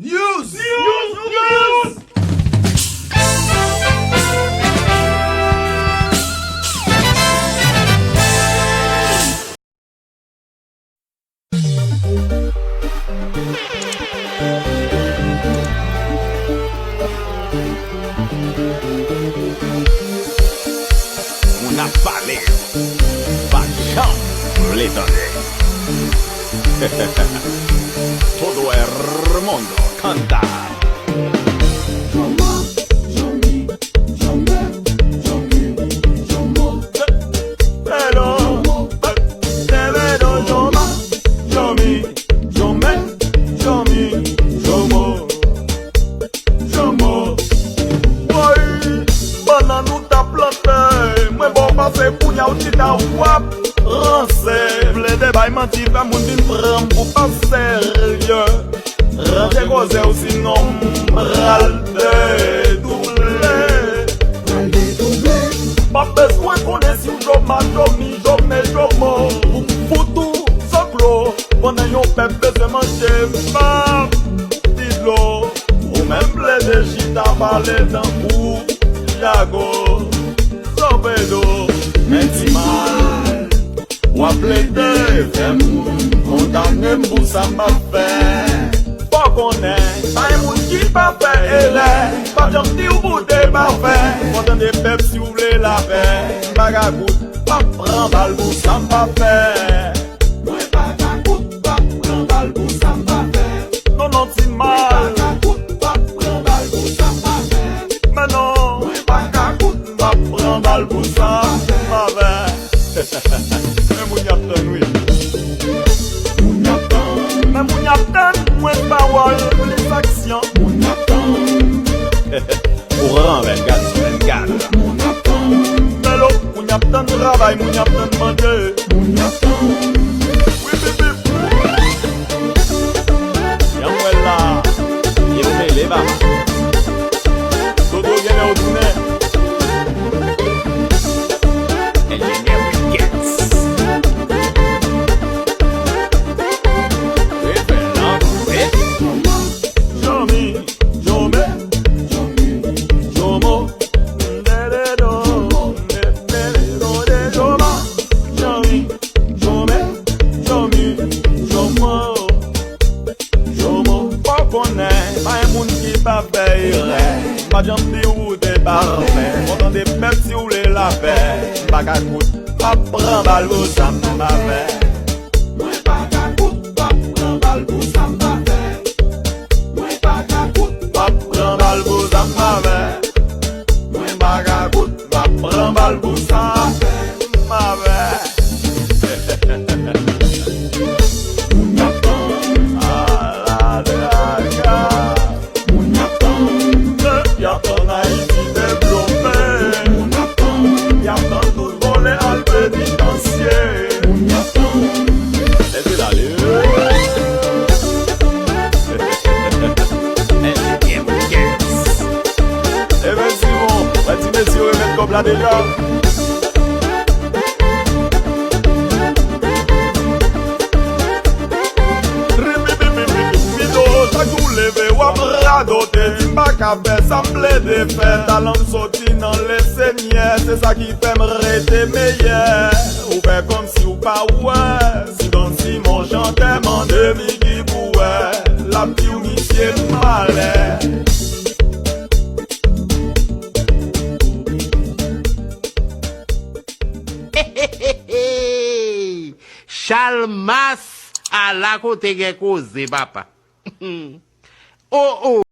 News! Una paleo, paixão letone. Todo el mundo canta. Se punya ou ti ta wap ranse vle de bay manti pa moun din pran pou pa serye ranse koze ou sinon pral de double pa bezwen kone si ou joma jomi jome jomo ou foutou soklo pwenden yon pep beze manje map didlo ou men ble de chita pale dan kou jago sobedo Menti mal, wap lede fem, kondamne mbou sa mba fe. Pa konen, pa yon moun ki pa fe ele, pa jom ti ou boute pa fe. Kontan de pep si ou vle la fe, baga gout, pa pran bal bou sa mba fe. Mwen baga gout, pa pran bal bou sa mba fe. Non non ti mal, baga gout, pa pran bal bou sa mba fe. Men non, mwen baga gout, pa pran bal bou sa mba fe. Men moun yap tan wè Men moun yap tan mwen bawal les aksyon Moun yap tan Ouran ven gad sou ven gad Moun yap tan Melo moun yap tan travay moun yap tan manje Moun yap tan Yan wè la Yon me leva Todo gene ou toune Pa jom di ou de barbe Kontan de pep si ou le la fe Baka kout, pa pran bal bou sa mba fe Mwen baka kout, pa pran bal bou sa mba fe Mwen baka kout, pa pran bal bou sa mba fe Mwen baka kout, pa pran bal bou sa mba fe La deja Mido chakou leve wap radote Di baka fe samble de fe Talan soti nan lese nye Se sa ki fem rete meye Ou fe kom si ou pa ouwe Si don si mon chante mande mi ki pouwe La pti ou misye male Chalmas à la côté de cause, papa. Oh, oh.